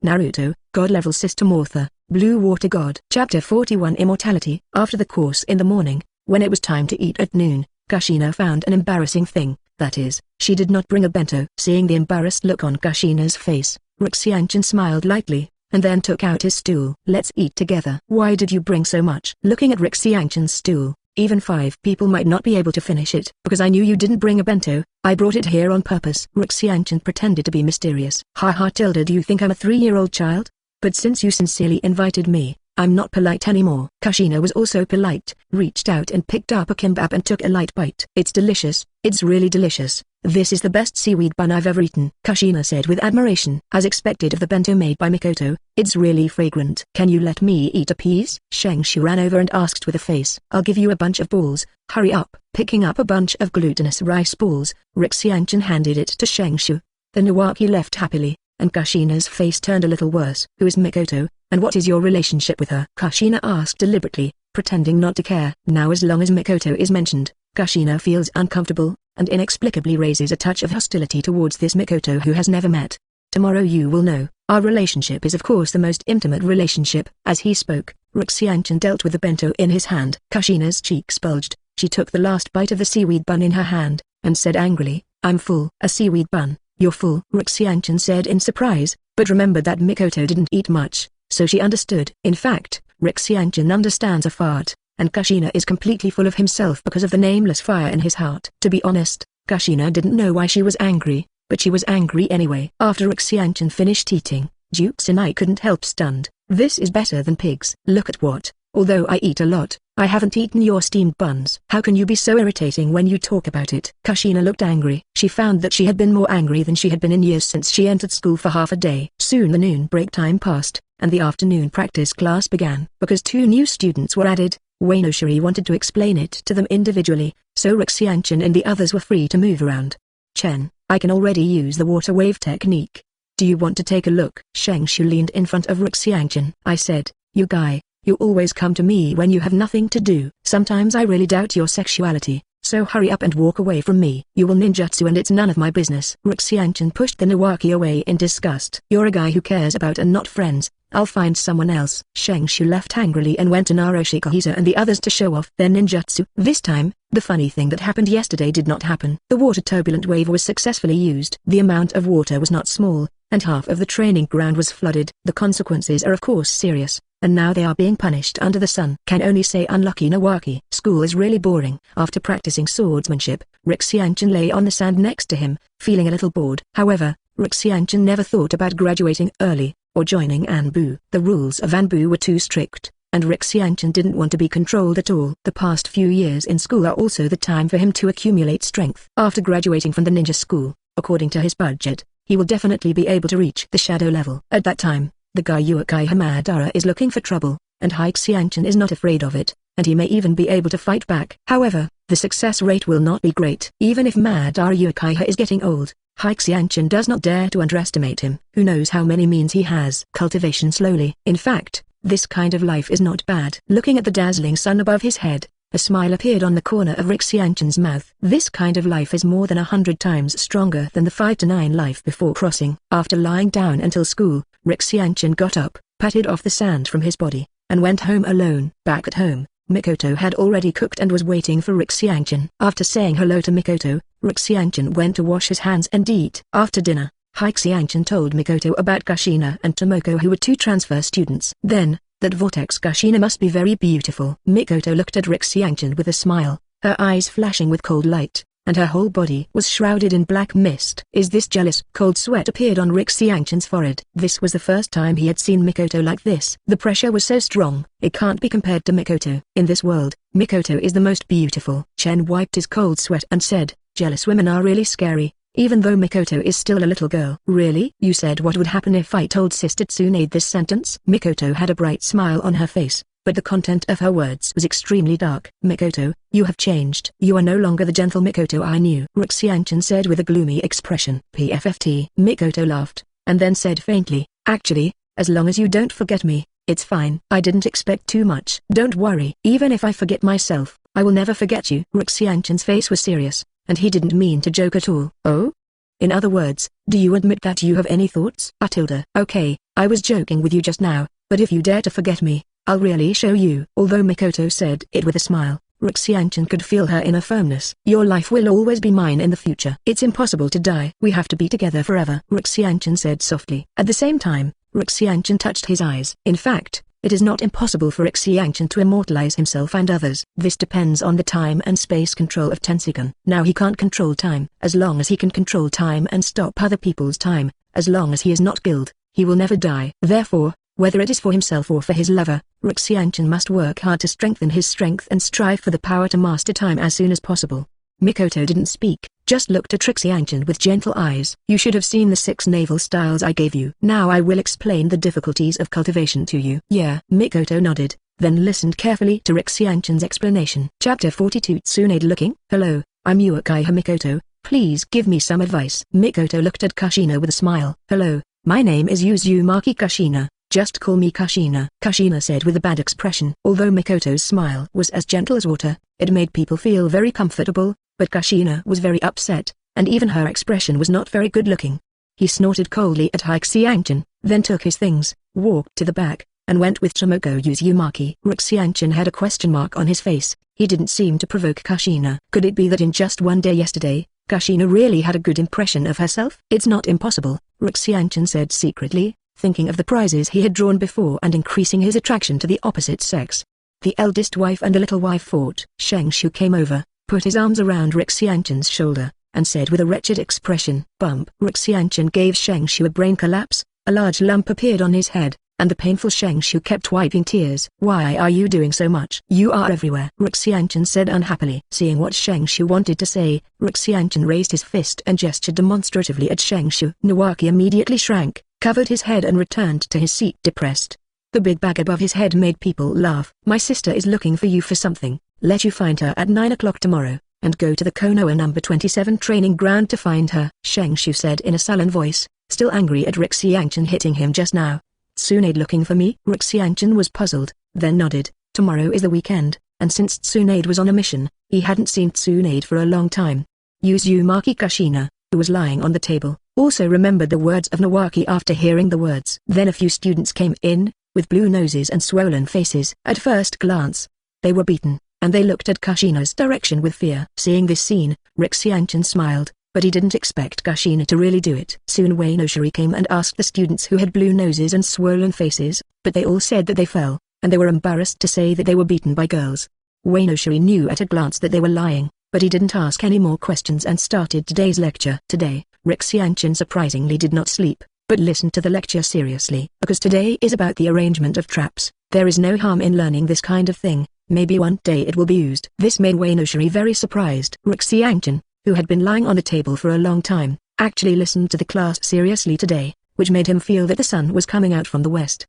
Naruto, God-level system author, Blue Water God. Chapter 41 Immortality. After the course in the morning, when it was time to eat at noon, Kushina found an embarrassing thing, that is, she did not bring a bento. Seeing the embarrassed look on Kushina's face, Xianchen smiled lightly, and then took out his stool. Let's eat together. Why did you bring so much? Looking at Xianchen's stool, even 5 people might not be able to finish it. Because I knew you didn't bring a bento, I brought it here on purpose. Xianchen pretended to be mysterious. Haha Tilda, do you think I'm a 3-year-old child? But since you sincerely invited me, I'm not polite anymore. Kushina was also polite, reached out and picked up a kimbap and took a light bite. It's delicious, it's really delicious. This is the best seaweed bun I've ever eaten, Kushina said with admiration. As expected of the bento made by Mikoto, it's really fragrant. Can you let me eat a piece? Shengshu ran over and asked with a face. I'll give you a bunch of balls, hurry up. Picking up a bunch of glutinous rice balls, Xianchen handed it to Shengshu. The Nawaki left happily, and Kushina's face turned a little worse. Who is Mikoto, and what is your relationship with her? Kushina asked deliberately, pretending not to care. Now as long as Mikoto is mentioned, Kushina feels uncomfortable, and inexplicably raises a touch of hostility towards this Mikoto who has never met. Tomorrow you will know, our relationship is of course the most intimate relationship. As he spoke, Xianchen dealt with the bento in his hand. Kushina's cheeks bulged, she took the last bite of the seaweed bun in her hand, and said angrily, I'm full. A seaweed bun? You're full? Xianchen said in surprise, but remembered that Mikoto didn't eat much, so she understood. In fact, Xianchen understands a fart, and Kushina is completely full of himself because of the nameless fire in his heart. To be honest, Kushina didn't know why she was angry, but she was angry anyway. After Xianchen finished eating, Duke Tsunade couldn't help stunned. This is better than pigs. Look at what, although I eat a lot, I haven't eaten your steamed buns. How can you be so irritating when you talk about it? Kushina looked angry. She found that she had been more angry than she had been in years since she entered school for half a day. Soon the noon break time passed, and the afternoon practice class began. Because 2 new students were added, Waynoshiri wanted to explain it to them individually, so Xianchen and the others were free to move around. Chen, I can already use the water wave technique. Do you want to take a look? Shengshu leaned in front of Xianchen. I said, you guy, you always come to me when you have nothing to do. Sometimes I really doubt your sexuality, so hurry up and walk away from me. You will ninjutsu and it's none of my business. Xianchen pushed the Nawaki away in disgust. You're a guy who cares about and not friends. I'll find someone else. Shengshu left angrily and went to Naruto and the others to show off their ninjutsu. This time, the funny thing that happened yesterday did not happen. The water turbulent wave was successfully used. The amount of water was not small, and half of the training ground was flooded. The consequences are of course serious, and now they are being punished under the sun. Can only say unlucky Nawaki. School is really boring. After practicing swordsmanship, Xianchen lay on the sand next to him, feeling a little bored. However, Xianchen never thought about graduating early, or joining Anbu. The rules of Anbu were too strict, and Xianchen didn't want to be controlled at all. The past few years in school are also the time for him to accumulate strength. After graduating from the ninja school, according to his budget, he will definitely be able to reach the shadow level. At that time, the guy Uchiha Madara is looking for trouble, and Xianchen is not afraid of it, and he may even be able to fight back. However, the success rate will not be great. Even if Madara Uchiha is getting old, Xianchen does not dare to underestimate him. Who knows how many means he has. Cultivation slowly. In fact, this kind of life is not bad. Looking at the dazzling sun above his head, a smile appeared on the corner of Xianchen's mouth. This kind of life is more than 100 times stronger than the 5 to 9 life before crossing. After lying down until school, Xianchen got up, patted off the sand from his body, and went home alone. Back at home, Mikoto had already cooked and was waiting for Xianchen. After saying hello to Mikoto, Xianchen went to wash his hands and eat. After dinner, Xianchen told Mikoto about Kushina and Tomoko, who were 2 transfer students. Then, that Vortex Kushina must be very beautiful. Mikoto looked at Xianchen with a smile, her eyes flashing with cold light, and her whole body was shrouded in black mist. Is this jealous? Cold sweat appeared on Xianchen's forehead. This was the first time he had seen Mikoto like this. The pressure was so strong, it can't be compared to Mikoto. In this world, Mikoto is the most beautiful. Chen wiped his cold sweat and said, jealous women are really scary, even though Mikoto is still a little girl. Really? You said what would happen if I told Sister Tsunade this sentence? Mikoto had a bright smile on her face, but the content of her words was extremely dark. Mikoto, you have changed. You are no longer the gentle Mikoto I knew. Xianchen said with a gloomy expression. PFFT. Mikoto laughed, and then said faintly, actually, as long as you don't forget me, it's fine. I didn't expect too much. Don't worry. Even if I forget myself, I will never forget you. Xianchen's face was serious, and he didn't mean to joke at all. Oh? In other words, do you admit that you have any thoughts? Tilda. Okay, I was joking with you just now, but if you dare to forget me, I'll really show you. Although Mikoto said it with a smile, Ruxianchan could feel her inner firmness. Your life will always be mine in the future. It's impossible to die. We have to be together forever, Ruxianchan said softly. At the same time, Ruxianchan touched his eyes. In fact, it is not impossible for Ruxianchan to immortalize himself and others. This depends on the time and space control of Tensigan. Now he can't control time. As long as he can control time and stop other people's time, as long as he is not killed, he will never die. Therefore, whether it is for himself or for his lover, Ruxianchan must work hard to strengthen his strength and strive for the power to master time as soon as possible. Mikoto didn't speak, just looked at Ruxianchan with gentle eyes. You should have seen the 6 naval styles I gave you. Now I will explain the difficulties of cultivation to you. Yeah. Mikoto nodded, then listened carefully to Ruxianchan's explanation. Chapter 42 Tsunade looking. Hello, I'm Uchiha Mikoto, please give me some advice. Mikoto looked at Kushina with a smile. Hello, my name is Uzumaki Kushina. Just call me Kushina, Kushina said with a bad expression. Although Mikoto's smile was as gentle as water, it made people feel very comfortable, but Kushina was very upset, and even her expression was not very good looking. He snorted coldly at Ruxianchan, then took his things, walked to the back, and went with Tomoko Uzumaki. Ruxianchan had a question mark on his face. He didn't seem to provoke Kushina. Could it be that in just one day yesterday, Kushina really had a good impression of herself? It's not impossible, Ruxianchan said secretly, thinking of the prizes he had drawn before and increasing his attraction to the opposite sex. The eldest wife and the little wife fought. Shengshu came over, put his arms around Ruxianchan's shoulder, and said with a wretched expression, "Bump." Ruxianchan gave Shengshu a brain collapse, a large lump appeared on his head, and the painful Shengshu kept wiping tears. "Why are you doing so much? You are everywhere," Ruxianchan said unhappily. Seeing what Shengshu wanted to say, Ruxianchan raised his fist and gestured demonstratively at Shengshu. Nawaki immediately shrank, covered his head and returned to his seat depressed. The big bag above his head made people laugh. "My sister is looking for you for something. Let you find her at 9 o'clock tomorrow, and go to the Konoha number 27 training ground to find her," Shengshu said in a sullen voice, still angry at Ruxianchan hitting him just now. "Tsunade looking for me?" Ruxianchan was puzzled, then nodded. Tomorrow is the weekend, and since Tsunade was on a mission, he hadn't seen Tsunade for a long time. Uzumaki Kushina, who was lying on the table, also remembered the words of Nawaki after hearing the words. Then a few students came in, with blue noses and swollen faces. At first glance, they were beaten, and they looked at Kushina's direction with fear. Seeing this scene, Ruxianchan smiled, but he didn't expect Kushina to really do it. Soon Wainoshiri came and asked the students who had blue noses and swollen faces, but they all said that they fell, and they were embarrassed to say that they were beaten by girls. Wainoshiri knew at a glance that they were lying, but he didn't ask any more questions and started today's lecture. Today, Ruxianchan surprisingly did not sleep, but listened to the lecture seriously. Because today is about the arrangement of traps, there is no harm in learning this kind of thing, maybe one day it will be used. This made Wainoshiri very surprised. Ruxianchan, who had been lying on the table for a long time, actually listened to the class seriously today, which made him feel that the sun was coming out from the west.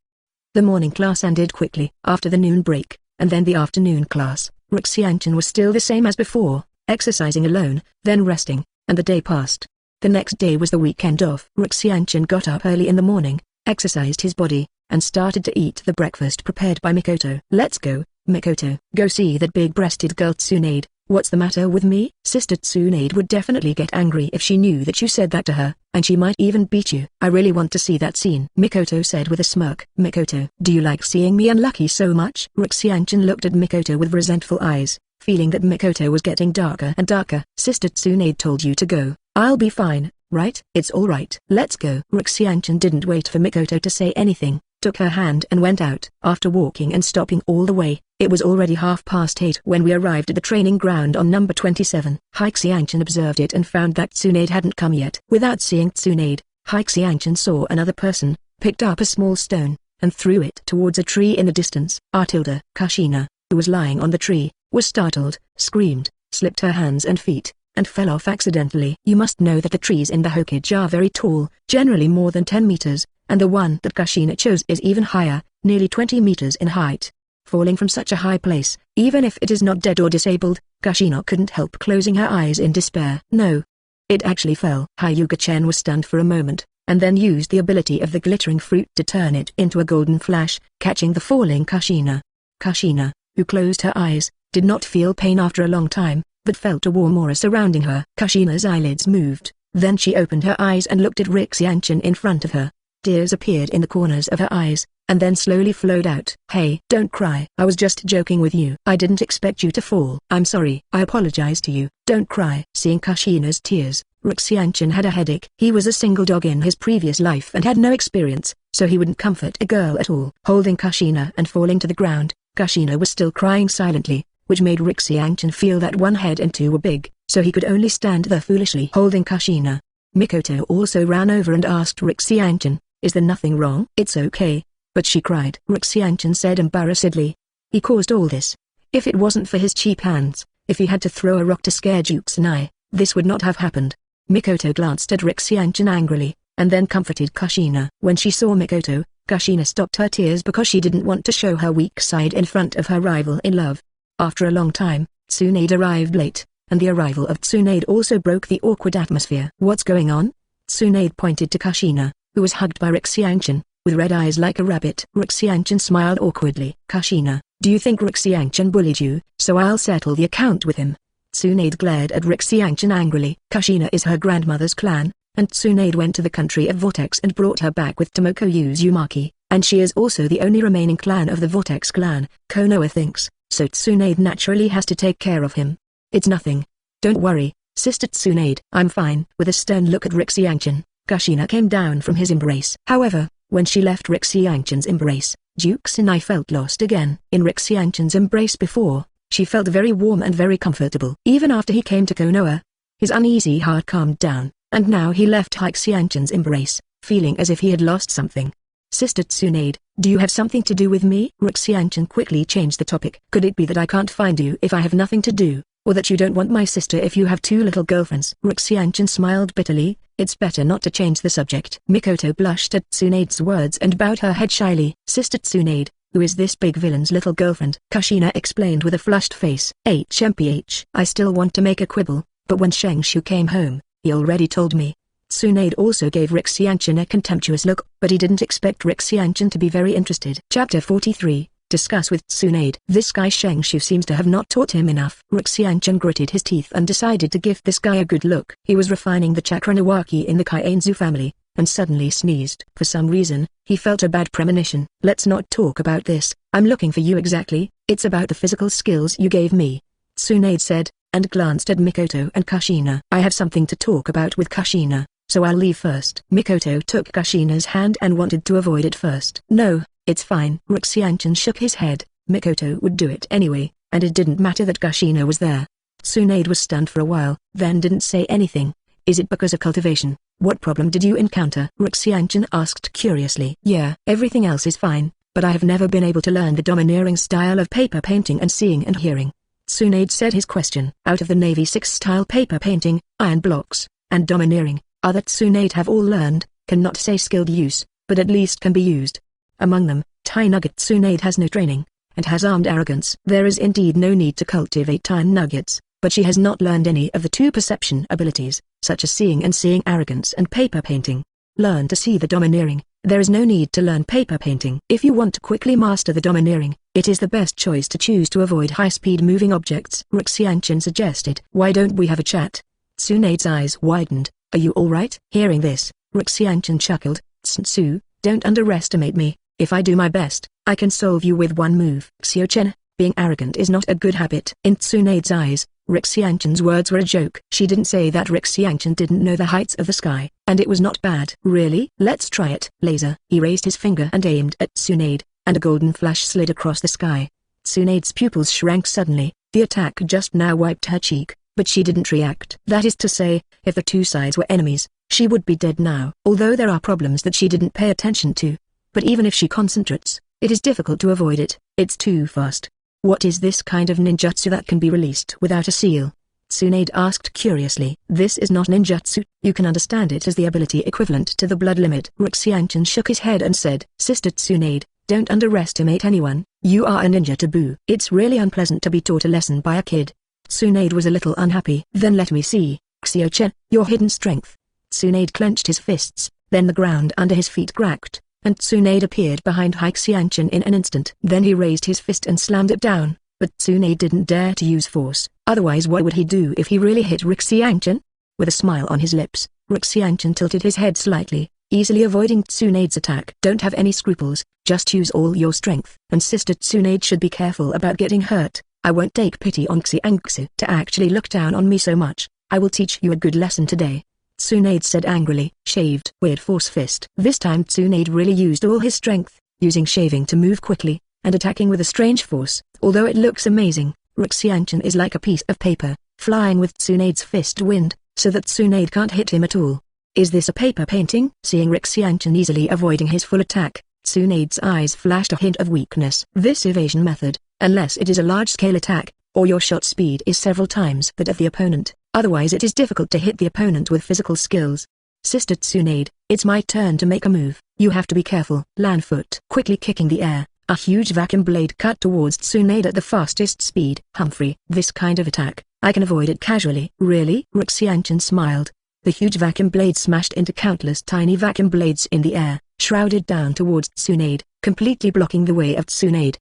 The morning class ended quickly. After the noon break, and then the afternoon class, Ruxianchan was still the same as before, exercising alone, then resting, and the day passed. The next day was the weekend off. Ruxianchan got up early in the morning, exercised his body, and started to eat the breakfast prepared by Mikoto. "Let's go, Mikoto. Go see that big-breasted girl Tsunade." "What's the matter with me?" "Sister Tsunade would definitely get angry if she knew that you said that to her, and she might even beat you." "I really want to see that scene," Mikoto said with a smirk. "Mikoto, do you like seeing me unlucky so much?" Ruxianchan looked at Mikoto with resentful eyes, feeling that Mikoto was getting darker and darker. "Sister Tsunade told you to go. I'll be fine, right?" "It's all right. Let's go." Ruxianchan didn't wait for Mikoto to say anything, took her hand and went out. After walking and stopping all the way, it was already 8:30 when we arrived at the training ground on number 27. Ruxianchan observed it and found that Tsunade hadn't come yet. Without seeing Tsunade, Ruxianchan saw another person, picked up a small stone, and threw it towards a tree in the distance. Kushina, who was lying on the tree, was startled, screamed, slipped her hands and feet, and fell off accidentally. You must know that the trees in the Hokage are very tall, generally more than 10 meters, and the one that Kushina chose is even higher, nearly 20 meters in height. Falling from such a high place, even if it is not dead or disabled, Kushina couldn't help closing her eyes in despair. No. It actually fell. Hyuga-chan was stunned for a moment, and then used the ability of the glittering fruit to turn it into a golden flash, catching the falling Kushina. Kushina, who closed her eyes, did not feel pain after a long time, but felt a warm aura surrounding her. Kushina's eyelids moved, then she opened her eyes and looked at Ruxianchan in front of her. Tears appeared in the corners of her eyes, and then slowly flowed out. "Hey, don't cry. I was just joking with you. I didn't expect you to fall. I'm sorry. I apologize to you. Don't cry." Seeing Kushina's tears, Xianchen had a headache. He was a single dog in his previous life and had no experience, so he wouldn't comfort a girl at all. Holding Kushina and falling to the ground, Kushina was still crying silently, which made Xianchen feel that one head and two were big, so he could only stand there foolishly holding Kushina. Mikoto also ran over and asked Xianchen, "Is there nothing wrong?" "It's okay." But she cried. Xianchen said embarrassedly. "He caused all this. If it wasn't for his cheap hands, if he had to throw a rock to scare Tsunade, this would not have happened." Mikoto glanced at Xianchen angrily, and then comforted Kushina. When she saw Mikoto, Kushina stopped her tears because she didn't want to show her weak side in front of her rival in love. After a long time, Tsunade arrived late, and the arrival of Tsunade also broke the awkward atmosphere. "What's going on?" Tsunade pointed to Kushina, who was hugged by Xianchen, with red eyes like a rabbit. Xianchen smiled awkwardly. "Kushina, do you think Xianchen bullied you, so I'll settle the account with him?" Tsunade glared at Xianchen angrily. Kushina is her grandmother's clan, and Tsunade went to the country of Vortex and brought her back with Tomoko Uzumaki, and she is also the only remaining clan of the Vortex clan, Konoha thinks, so Tsunade naturally has to take care of him. "It's nothing. Don't worry, Sister Tsunade." "I'm fine." With a stern look at Xianchen, Kushina came down from his embrace. However, when she left Xianchen's embrace, Tsunade felt lost again. In Xianchen's embrace before, she felt very warm and very comfortable. Even after he came to Konoha, his uneasy heart calmed down, and now he left Xianchen's embrace, feeling as if he had lost something. "Sister Tsunade, do you have something to do with me?" Xianchen quickly changed the topic. "Could it be that I can't find you if I have nothing to do, or that you don't want my sister if you have two little girlfriends?" Xianchen smiled bitterly. "It's better not to change the subject." Mikoto blushed at Tsunade's words and bowed her head shyly. "Sister Tsunade, who is this big villain's little girlfriend?" Kushina explained with a flushed face. "HMPH. I still want to make a quibble, but when Shengshu came home, he already told me." Tsunade also gave Xianchen a contemptuous look, but he didn't expect Xianchen to be very interested. Chapter 43, Discuss with Tsunade. This guy Shengshu seems to have not taught him enough. Xianchen gritted his teeth and decided to give this guy a good look. He was refining the chakra Nawaki in the Kaienzu family, and suddenly sneezed. For some reason, he felt a bad premonition. "Let's not talk about this. I'm looking for you exactly. It's about the physical skills you gave me," Tsunade said, and glanced at Mikoto and Kushina. "I have something to talk about with Kushina, so I'll leave first." Mikoto took Kushina's hand and wanted to avoid it first. "No, it's fine." Xianchen shook his head. Mikoto would do it anyway, and it didn't matter that Kushina was there. Tsunade was stunned for a while, then didn't say anything. "Is it because of cultivation? What problem did you encounter?" Xianchen asked curiously. "Yeah, everything else is fine, but I have never been able to learn the domineering style of paper painting and seeing and hearing." Tsunade said his question. Out of the Navy 6 style paper painting, iron blocks, and domineering, other Tsunade have all learned, cannot say skilled use, but at least can be used. Among them, Tai Nugget Tsunade has no training, and has armed arrogance. There is indeed no need to cultivate Tai Nuggets, but she has not learned any of the two perception abilities, such as seeing and seeing arrogance and paper painting. Learn to see the domineering. There is no need to learn paper painting. If you want to quickly master the domineering, it is the best choice to choose to avoid high-speed moving objects. Xianchen suggested. "Why don't we have a chat?" Tsunade's eyes widened. "Are you alright?" Hearing this, Xianchen chuckled. "Tsu, don't underestimate me. If I do my best, I can solve you with one move." "Xiaochen, being arrogant is not a good habit." In Tsunade's eyes, Xianchen's words were a joke. She didn't say that Xianchen didn't know the heights of the sky, and it was not bad. "Really? Let's try it." Laser. He raised his finger and aimed at Tsunade, and a golden flash slid across the sky. Tsunade's pupils shrank suddenly. The attack just now wiped her cheek, but she didn't react. That is to say, if the two sides were enemies, she would be dead now. Although there are problems that she didn't pay attention to. But even if she concentrates, it is difficult to avoid it. It's too fast. "What is this kind of ninjutsu that can be released without a seal?" Tsunade asked curiously. "This is not ninjutsu. You can understand it as the ability equivalent to the blood limit." Xianchen shook his head and said, "Sister Tsunade, don't underestimate anyone. You are a ninja taboo. It's really unpleasant to be taught a lesson by a kid." Tsunade was a little unhappy. "Then let me see, Xiaochen, your hidden strength." Tsunade clenched his fists, then the ground under his feet cracked, and Tsunade appeared behind Xianchen in an instant. Then he raised his fist and slammed it down, but Tsunade didn't dare to use force. Otherwise what would he do if he really hit Xianchen? With a smile on his lips, Xianchen tilted his head slightly. easily avoiding Tsunade's attack. Don't have any scruples, just use all your strength. And Sister Tsunade should be careful about getting hurt. I won't take pity on Xiangsu to actually look down on me so much. I will teach you a good lesson today, Tsunade said angrily. Shaved weird force fist. This time Tsunade really used all his strength, using shaving to move quickly, and attacking with a strange force. Although it looks amazing, Xiangsu is like a piece of paper, flying with Tsunade's fist wind, so that Tsunade can't hit him at all. Is this a paper painting? Seeing Xiangsu easily avoiding his full attack, Tsunade's eyes flashed a hint of weakness. This evasion method, unless it is a large-scale attack, or your shot speed is several times that of the opponent, otherwise it is difficult to hit the opponent with physical skills. Sister Tsunade, it's my turn to make a move. You have to be careful. Land foot. Quickly kicking the air, a huge vacuum blade cut towards Tsunade at the fastest speed. Humphrey, this kind of attack, I can avoid it casually. Really? Xiangsu smiled. The huge vacuum blade smashed into countless tiny vacuum blades in the air, shrouded down towards Tsunade, completely blocking the way of Tsunade.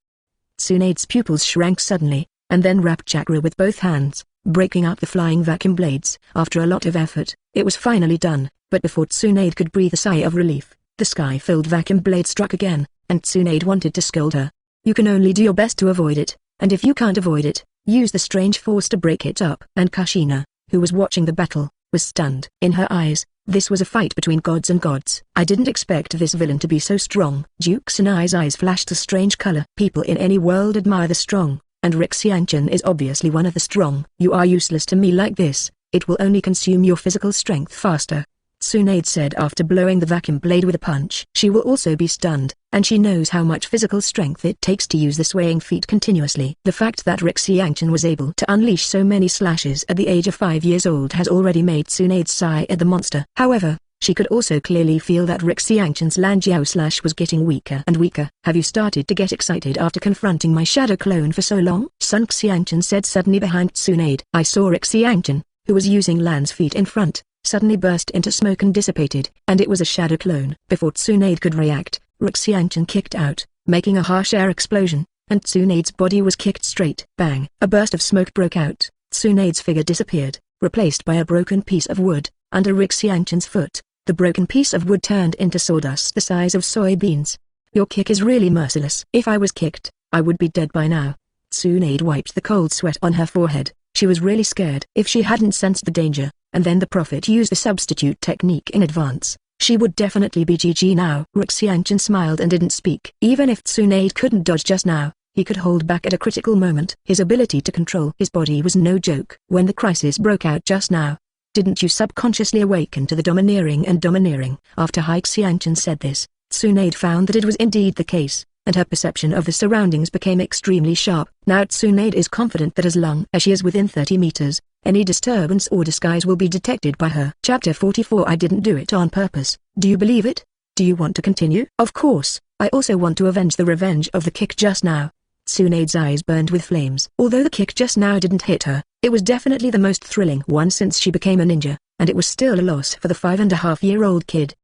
Tsunade's pupils shrank suddenly, and then wrapped chakra with both hands, breaking up the flying vacuum blades. After a lot of effort, it was finally done, but before Tsunade could breathe a sigh of relief, the sky-filled vacuum blade struck again, and Tsunade wanted to scold her. You can only do your best to avoid it, and if you can't avoid it, use the strange force to break it up. And Kushina, who was watching the battle, was stunned. In her eyes, this was a fight between gods and gods. I didn't expect this villain to be so strong. Duke Tsunade's eyes flashed a strange color. People in any world admire the strong, and Xiangsu is obviously one of the strong. You are useless to me like this, it will only consume your physical strength faster, Tsunade said after blowing the vacuum blade with a punch. She will also be stunned, and she knows how much physical strength it takes to use the swaying feat continuously. The fact that Xiangsu was able to unleash so many slashes at the age of 5 years old has already made Tsunade sigh at the monster. However, she could also clearly feel that Xiangsu's Lanjiao slash was getting weaker and weaker. Have you started to get excited after confronting my shadow clone for so long? Sun Xiangsu said suddenly behind Tsunade. I saw Xiangsu, who was using Lan's feet in front, suddenly burst into smoke and dissipated, and it was a shadow clone. Before Tsunade could react, Xiangsu kicked out, making a harsh air explosion, and Tsunade's body was kicked straight. Bang! A burst of smoke broke out. Tsunade's figure disappeared, replaced by a broken piece of wood. Under Xiangsu's foot, the broken piece of wood turned into sawdust the size of soybeans. Your kick is really merciless. If I was kicked, I would be dead by now. Tsunade wiped the cold sweat on her forehead. She was really scared. If she hadn't sensed the danger, and then the prophet used the substitute technique in advance, she would definitely be GG now. Xiangsu smiled and didn't speak. Even if Tsunade couldn't dodge just now, he could hold back at a critical moment. His ability to control his body was no joke. When the crisis broke out just now, didn't you subconsciously awaken to the domineering and domineering? After Xiangsu said this, Tsunade found that it was indeed the case, and her perception of the surroundings became extremely sharp. Now Tsunade is confident that as long as she is within 30 meters, any disturbance or disguise will be detected by her. Chapter 44. I didn't do it on purpose. Do you believe it? Do you want to continue? Of course, I also want to avenge the revenge of the kick just now. Tsunade's eyes burned with flames. Although the kick just now didn't hit her, it was definitely the most thrilling one since she became a ninja, and it was still a loss for the 5.5-year-old kid.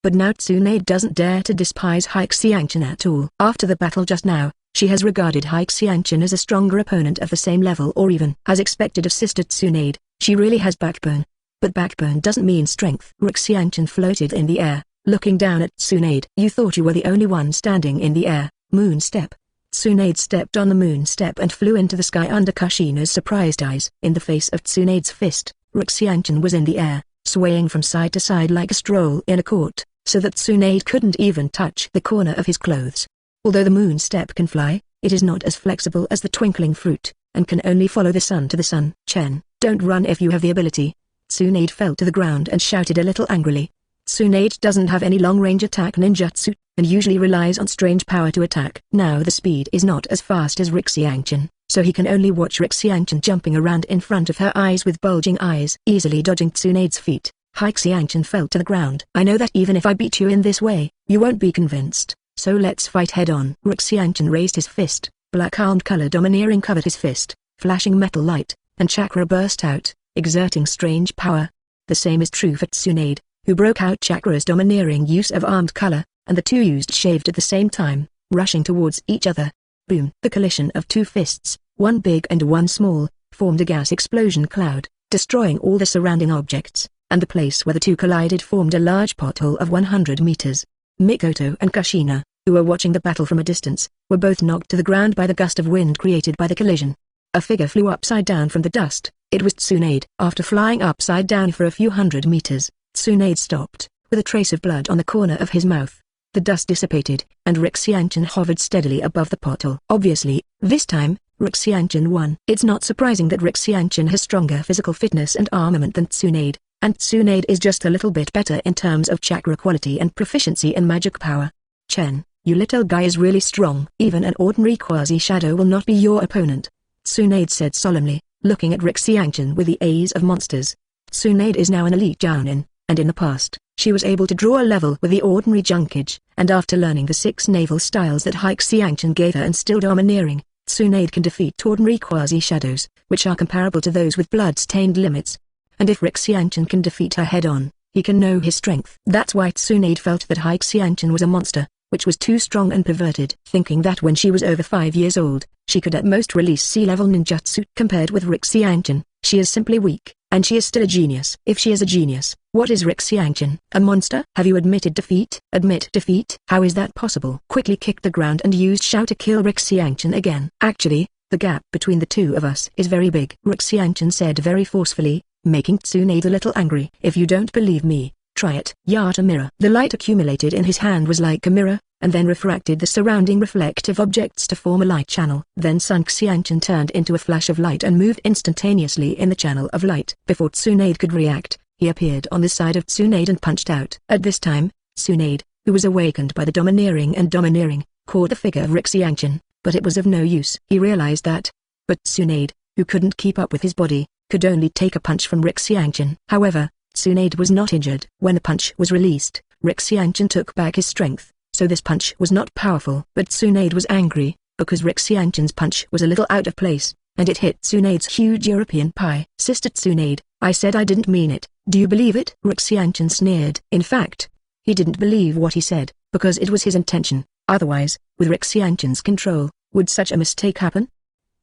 But now Tsunade doesn't dare to despise Xiangsu at all. After the battle just now, she has regarded Xiangsu as a stronger opponent of the same level or even. As expected of Sister Tsunade, she really has backbone. But backbone doesn't mean strength. Xiangsu floated in the air, looking down at Tsunade. You thought you were the only one standing in the air. Moon step. Tsunade stepped on the moon step and flew into the sky under Kushina's surprised eyes. In the face of Tsunade's fist, Xiangsu was in the air, swaying from side to side like a stroll in a court, so that Tsunade couldn't even touch the corner of his clothes. Although the moon step can fly, it is not as flexible as the twinkling fruit, and can only follow the sun to the sun. Chen, don't run if you have the ability. Tsunade fell to the ground and shouted a little angrily. Tsunade doesn't have any long-range attack ninjutsu, and usually relies on strange power to attack. Now the speed is not as fast as Xiangsu, so he can only watch Xiangsu jumping around in front of her eyes with bulging eyes. Easily dodging Tsunade's feet, Xiangsu fell to the ground. I know that even if I beat you in this way, you won't be convinced, so let's fight head-on. Xiangsu raised his fist, black almond color domineering covered his fist, flashing metal light, and chakra burst out, exerting strange power. The same is true for Tsunade, who broke out chakra's domineering use of armed color, and the two used shaved at the same time, rushing towards each other. Boom! The collision of two fists, one big and one small, formed a gas explosion cloud, destroying all the surrounding objects, and the place where the two collided formed a large pothole of 100 meters. Mikoto and Kushina, who were watching the battle from a distance, were both knocked to the ground by the gust of wind created by the collision. A figure flew upside down from the dust. It was Tsunade. After flying upside down for a few hundred meters, Tsunade stopped, with a trace of blood on the corner of his mouth. The dust dissipated, and Rixianchin hovered steadily above the pothole. Obviously, this time, Rixianchin won. It's not surprising that Rixianchin has stronger physical fitness and armament than Tsunade, and Tsunade is just a little bit better in terms of chakra quality and proficiency in magic power. Chen, you little guy is really strong. Even an ordinary quasi-shadow will not be your opponent, Tsunade said solemnly, looking at Rixianchin with the eyes of monsters. Tsunade is now an elite Jounin, and in the past, she was able to draw a level with the ordinary Junkage, and after learning the 6 naval styles that Rixianchin gave her and still domineering, Tsunade can defeat ordinary quasi-shadows, which are comparable to those with blood-stained limits. And if Rixianchin can defeat her head-on, he can know his strength. That's why Tsunade felt that Rixianchin was a monster, which was too strong and perverted. Thinking that when she was over 5 years old, she could at most release sea-level ninjutsu. Compared with Rixianchin, she is simply weak, and she is still a genius. If she is a genius, what is Rixianchin? A monster? Have you admitted defeat? Admit defeat? How is that possible? Quickly kicked the ground and used Shao to kill Rixianchin again. Actually, the gap between the two of us is very big, Rixianchin said very forcefully, making Tsunade a little angry. If you don't believe me, try it. Yata mirror. The light accumulated in his hand was like a mirror, and then refracted the surrounding reflective objects to form a light channel. Then Sun Xianchin turned into a flash of light and moved instantaneously in the channel of light. Before Tsunade could react, he appeared on the side of Tsunade and punched out. At this time, Tsunade, who was awakened by the domineering, caught the figure of Rixianchin, but it was of no use. He realized that. But Tsunade, who couldn't keep up with his body, could only take a punch from Rixianchin. However, Tsunade was not injured. When the punch was released, Rixianchin took back his strength, so this punch was not powerful. But Tsunade was angry, because Rixianchin's punch was a little out of place, and it hit Tsunade's huge European pie. Sister Tsunade, I said I didn't mean it. Do you believe it? Rixianchin sneered. In fact, he didn't believe what he said, because it was his intention. Otherwise, with Rixianchin's control, would such a mistake happen?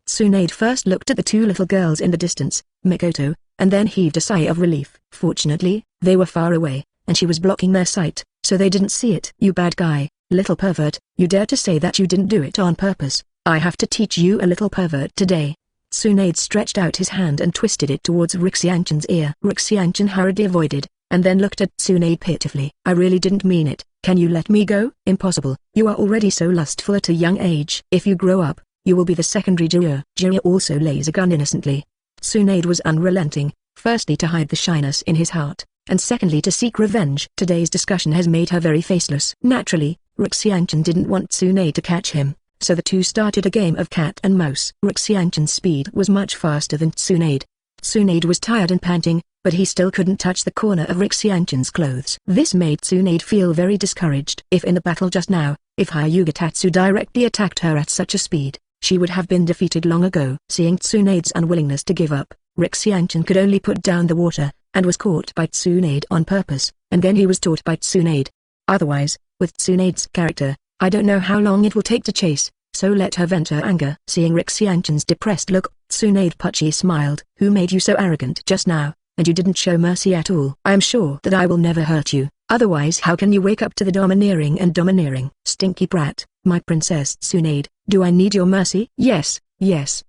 Tsunade first looked at the two little girls in the distance, Mikoto, and then heaved a sigh of relief. Fortunately, they were far away, and she was blocking their sight, so they didn't see it. You bad guy, little pervert, you dare to say that you didn't do it on purpose. I have to teach you a little pervert today. Tsunade stretched out his hand and twisted it towards Rixianchin's ear. Rixianchin hurriedly avoided, and then looked at Tsunade pitifully. I really didn't mean it. Can you let me go? Impossible. You are already so lustful at a young age. If you grow up, you will be the secondary Jiraiya. Jiraiya also lays a gun innocently. Tsunade was unrelenting, firstly to hide the shyness in his heart, and secondly to seek revenge. Today's discussion has made her very faceless. Naturally, Rixianchin didn't want Tsunade to catch him, so the two started a game of cat and mouse. Rixianchin's speed was much faster than Tsunade. Tsunade was tired and panting, but he still couldn't touch the corner of Rixianchin's clothes. This made Tsunade feel very discouraged. If in the battle just now, if Hyuga Tatsu directly attacked her at such a speed, she would have been defeated long ago. Seeing Tsunade's unwillingness to give up, Rixianchin could only put down the water, and was caught by Tsunade on purpose, and then he was taught by Tsunade. Otherwise, with Tsunade's character, I don't know how long it will take to chase, so let her vent her anger. Seeing Rixianchin's depressed look, Tsunade Pucci smiled. Who made you so arrogant just now, and you didn't show mercy at all? I am sure that I will never hurt you, otherwise how can you wake up to the domineering? Stinky brat, my princess Tsunade, do I need your mercy? Yes,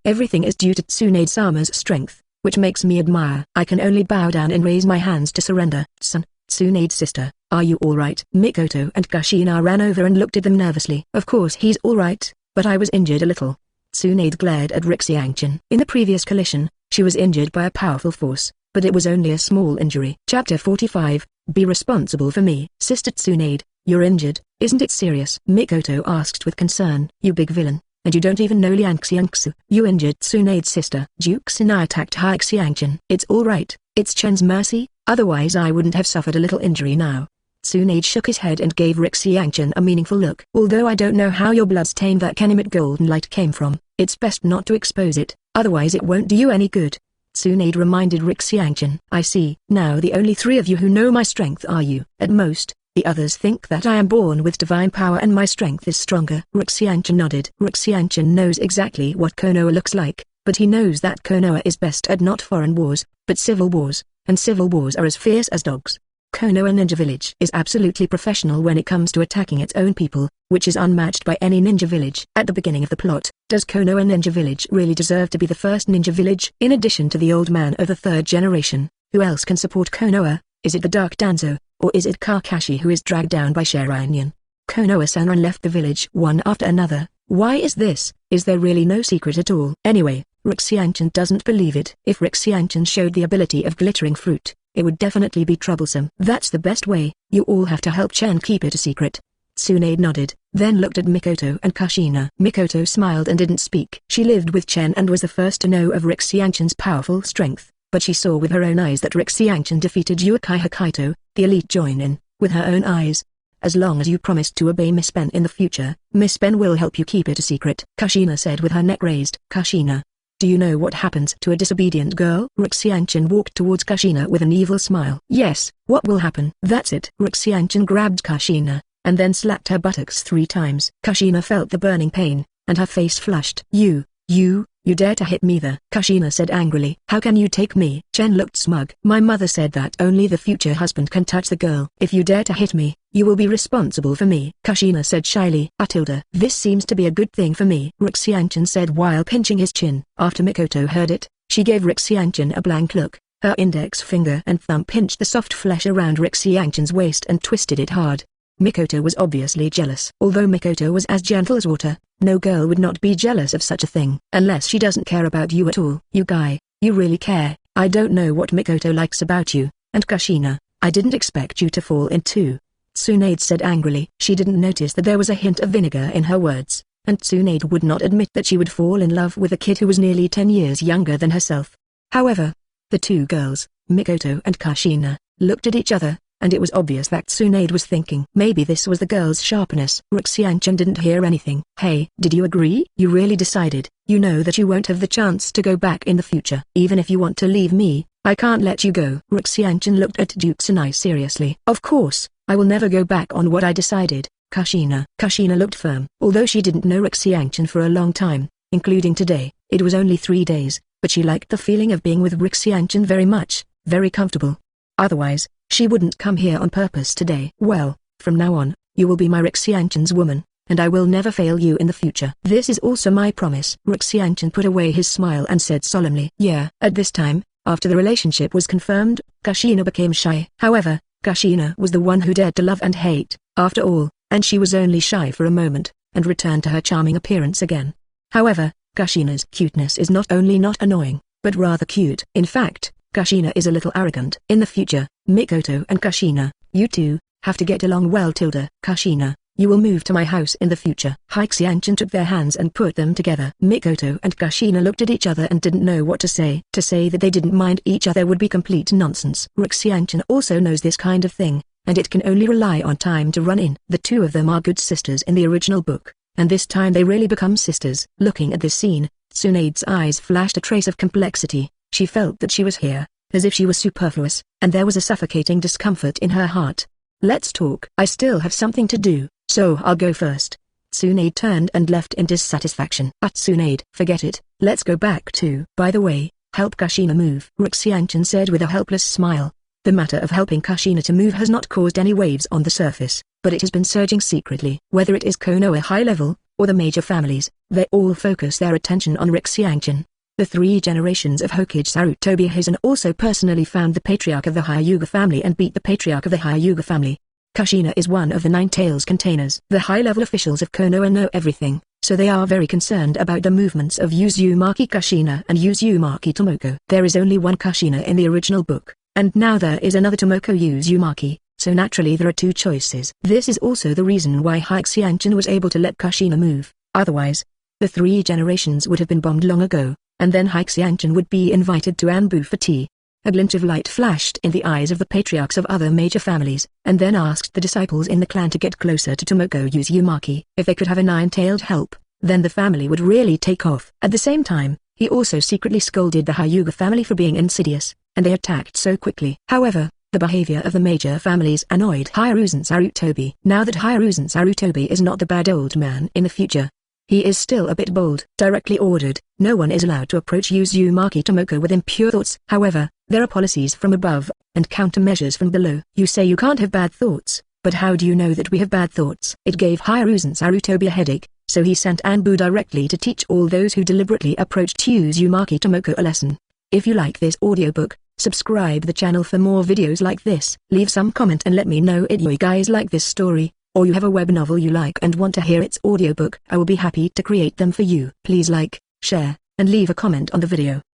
everything is due to Tsunade-sama's strength, which makes me admire. I can only bow down and raise my hands to surrender. Tsunade's sister, are you alright? Mikoto and Kushina ran over and looked at them nervously. Of course he's alright, but I was injured a little. Tsunade glared at Rixianchin. In the previous collision, she was injured by a powerful force, but it was only a small injury. Chapter 45, Be responsible for me. Sister Tsunade, you're injured, isn't it serious? Mikoto asked with concern. You big villain, and you don't even know Liangxiangsu. You injured Tsunade's sister. Dukes and I attacked Rixianchin. It's alright, it's Chen's mercy, otherwise I wouldn't have suffered a little injury now. Tsunade shook his head and gave Rixianchin a meaningful look. Although I don't know how your blood-stained that can emit golden light came from, it's best not to expose it, otherwise it won't do you any good. Tsunade reminded Rixianchin. I see. Now the only three of you who know my strength are you. At most, the others think that I am born with divine power and my strength is stronger. Rixianchin nodded. Rixianchin knows exactly what Konoha looks like, but he knows that Konoha is best at not foreign wars, but civil wars. and civil wars are as fierce as dogs. Konoha Ninja Village is absolutely professional when it comes to attacking its own people, which is unmatched by any ninja village. At the beginning of the plot, does Konoha Ninja Village really deserve to be the first ninja village? In addition to the old man of the third generation, who else can support Konoha? Is it the Dark Danzo, or is it Kakashi who is dragged down by Sharingan? Konoha-san left the village one after another. Why is this? Is there really no secret at all? Anyway, Rixianchan doesn't believe it. If Rixianchan showed the ability of glittering fruit, it would definitely be troublesome. That's the best way. You all have to help Chen keep it a secret. Tsunade nodded, then looked at Mikoto and Kushina. Mikoto smiled and didn't speak. She lived with Chen and was the first to know of Rixianchan's powerful strength, but she saw with her own eyes that Rixianchan defeated Yukai Hokaito, the elite joinin, with her own eyes. As long as you promise to obey Miss Ben in the future, Miss Ben will help you keep it a secret, Kushina said with her neck raised. Kushina, do you know what happens to a disobedient girl? Rixianchan walked towards Kushina with an evil smile. Yes, what will happen? That's it. Rixianchan grabbed Kushina, and then slapped her buttocks 3 times. Kushina felt the burning pain, and her face flushed. You dare to hit me there? Kushina said angrily. How can you take me? Chen looked smug. My mother said that only the future husband can touch the girl. If you dare to hit me, you will be responsible for me. Kushina said shyly. Atilda. This seems to be a good thing for me, Rixianchan said while pinching his chin. After Mikoto heard it, she gave Rixianchan a blank look. Her index finger and thumb pinched the soft flesh around Rixianchan's waist and twisted it hard. Mikoto was obviously jealous. Although Mikoto was as gentle as water, no girl would not be jealous of such a thing. Unless she doesn't care about you at all. You guy, you really care. I don't know what Mikoto likes about you, and Kushina, I didn't expect you to fall in too. Tsunade said angrily. She didn't notice that there was a hint of vinegar in her words, and Tsunade would not admit that she would fall in love with a kid who was nearly 10 years younger than herself. However, the two girls, Mikoto and Kushina, looked at each other, and it was obvious that Tsunade was thinking. Maybe this was the girl's sharpness. Rixianchan didn't hear anything. Hey, did you agree? You really decided? You know that you won't have the chance to go back in the future. Even if you want to leave me, I can't let you go. Rixianchan looked at Duke Tsunade seriously. Of course, I will never go back on what I decided, Kushina. Kushina looked firm. Although she didn't know Rixianchan for a long time, including today, it was only 3 days, but she liked the feeling of being with Rixianchan very much, very comfortable. Otherwise, she wouldn't come here on purpose today. Well, from now on, you will be my Rixianchan's woman, and I will never fail you in the future. This is also my promise. Rixianchan put away his smile and said solemnly. Yeah. At this time, after the relationship was confirmed, Kushina became shy. However, Kushina was the one who dared to love and hate, after all, and she was only shy for a moment, and returned to her charming appearance again. However, Kushina's cuteness is not only not annoying, but rather cute. In fact, Kushina is a little arrogant. In the future, Mikoto and Kushina, you two, have to get along well. Kushina, you will move to my house in the future. Rixianchan took their hands and put them together. Mikoto and Kushina looked at each other and didn't know what to say. To say that they didn't mind each other would be complete nonsense. Rixianchan also knows this kind of thing, and it can only rely on time to run in. The two of them are good sisters in the original book, and this time they really become sisters. Looking at this scene, Tsunade's eyes flashed a trace of complexity. She felt that she was here, as if she was superfluous, and there was a suffocating discomfort in her heart. Let's talk. I still have something to do, so I'll go first. Tsunade turned and left in dissatisfaction. Tsunade, forget it, let's go back too. By the way, help Kushina move, Rixianchan said with a helpless smile. The matter of helping Kushina to move has not caused any waves on the surface, but it has been surging secretly. Whether it is Konoha high level, or the major families, they all focus their attention on Rixianchan. The 3 generations of Hokage Sarutobi Hizen also personally found the patriarch of the Hyuga family and beat the patriarch of the Hyuga family. Kushina is one of the 9 tails containers. The high-level officials of Konoha know everything, so they are very concerned about the movements of Uzumaki Kushina and Uzumaki Tomoko. There is only one Kushina in the original book, and now there is another Tomoko Uzumaki, so naturally there are 2 choices. This is also the reason why Rixianchan was able to let Kushina move. Otherwise, the 3 generations would have been bombed long ago, and then Rixianchan would be invited to Anbu for tea. A glint of light flashed in the eyes of the patriarchs of other major families, and then asked the disciples in the clan to get closer to Tomoko Uzumaki. If they could have a 9-tailed help, then the family would really take off. At the same time, he also secretly scolded the Hyuga family for being insidious, and they attacked so quickly. However, the behavior of the major families annoyed Hiruzen Sarutobi. Now that Hiruzen Sarutobi is not the bad old man in the future, He is still a bit bold. Directly ordered, no one is allowed to approach Uzumaki Tomoko with impure thoughts. However, there are policies from above, and countermeasures from below. You say you can't have bad thoughts, but how do you know that we have bad thoughts? It gave Hiruzen Sarutobi a headache, so he sent Anbu directly to teach all those who deliberately approached Uzumaki Tomoko a lesson. If you like this audiobook, subscribe the channel for more videos like this. Leave some comment and let me know if you guys like this story, or you have a web novel you like and want to hear its audiobook. I will be happy to create them for you. Please like, share, and leave a comment on the video.